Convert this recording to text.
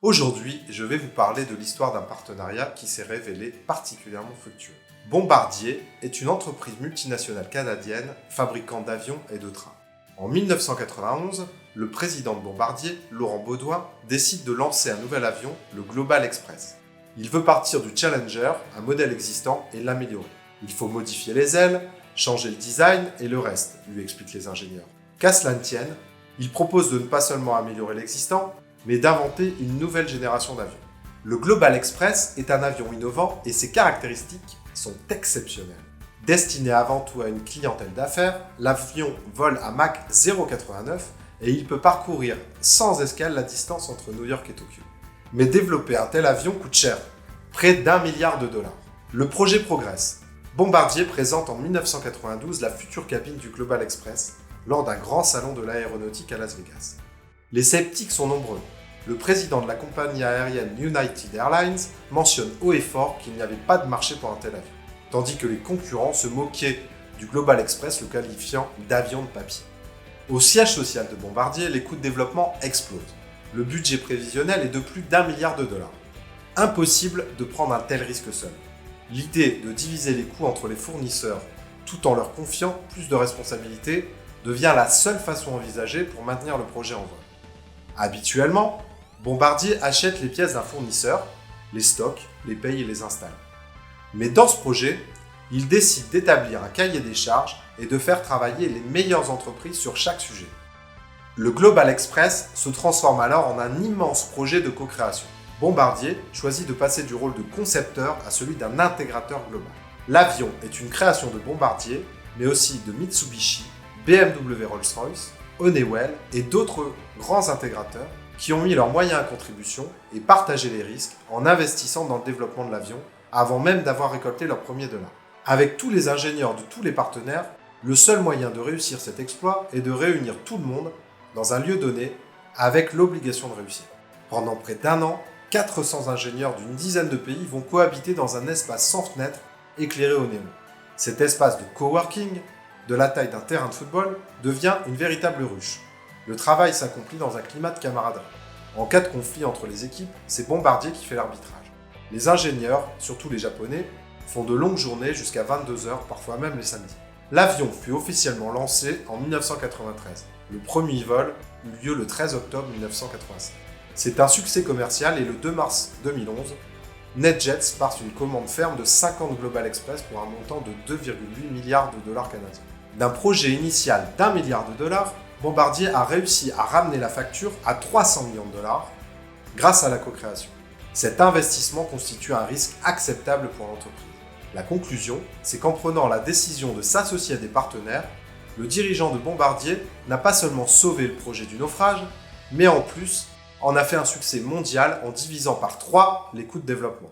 Aujourd'hui, je vais vous parler de l'histoire d'un partenariat qui s'est révélé particulièrement fructueux. Bombardier est une entreprise multinationale canadienne fabricant d'avions et de trains. En 1991, le président de Bombardier, Laurent Baudouin, décide de lancer un nouvel avion, le Global Express. Il veut partir du Challenger, un modèle existant, et l'améliorer. Il faut modifier les ailes, changer le design et le reste, lui expliquent les ingénieurs. Qu'à cela ne tienne, il propose de ne pas seulement améliorer l'existant, mais d'inventer une nouvelle génération d'avions. Le Global Express est un avion innovant et ses caractéristiques sont exceptionnelles. Destiné avant tout à une clientèle d'affaires, l'avion vole à Mach 0,89 et il peut parcourir sans escale la distance entre New York et Tokyo. Mais développer un tel avion coûte cher, près d'1 milliard de dollars. Le projet progresse. Bombardier présente en 1992 la future cabine du Global Express lors d'un grand salon de l'aéronautique à Las Vegas. Les sceptiques sont nombreux. Le président de la compagnie aérienne United Airlines mentionne haut et fort qu'il n'y avait pas de marché pour un tel avion, tandis que les concurrents se moquaient du Global Express, le qualifiant d'avion de papier. Au siège social de Bombardier, les coûts de développement explosent. Le budget prévisionnel est de plus d'1 milliard de dollars. Impossible de prendre un tel risque seul. L'idée de diviser les coûts entre les fournisseurs tout en leur confiant plus de responsabilités devient la seule façon envisagée pour maintenir le projet en vol. Habituellement, Bombardier achète les pièces d'un fournisseur, les stocke, les paye et les installe. Mais dans ce projet, il décide d'établir un cahier des charges et de faire travailler les meilleures entreprises sur chaque sujet. Le Global Express se transforme alors en un immense projet de co-création. Bombardier choisit de passer du rôle de concepteur à celui d'un intégrateur global. L'avion est une création de Bombardier, mais aussi de Mitsubishi, BMW Rolls-Royce, Honeywell et d'autres grands intégrateurs qui ont mis leurs moyens à contribution et partagé les risques en investissant dans le développement de l'avion avant même d'avoir récolté leurs premiers dollars. Avec tous les ingénieurs de tous les partenaires, le seul moyen de réussir cet exploit est de réunir tout le monde dans un lieu donné avec l'obligation de réussir. Pendant près d'1 an, 400 ingénieurs d'une dizaine de pays vont cohabiter dans un espace sans fenêtre éclairé au néon. Cet espace de coworking, de la taille d'un terrain de football, devient une véritable ruche. Le travail s'accomplit dans un climat de camaraderie. En cas de conflit entre les équipes, c'est Bombardier qui fait l'arbitrage. Les ingénieurs, surtout les japonais, font de longues journées jusqu'à 22h, parfois même les samedis. L'avion fut officiellement lancé en 1993. Le premier vol eut lieu le 13 octobre 1985. C'est un succès commercial et le 2 mars 2011, NetJets passe une commande ferme de 50 Global Express pour un montant de 2,8 milliards de dollars canadiens. D'un projet initial d'1 milliard de dollars, Bombardier a réussi à ramener la facture à 300 millions de dollars grâce à la co-création. Cet investissement constitue un risque acceptable pour l'entreprise. La conclusion, c'est qu'en prenant la décision de s'associer à des partenaires, le dirigeant de Bombardier n'a pas seulement sauvé le projet du naufrage, mais en plus en a fait un succès mondial en divisant par 3 les coûts de développement.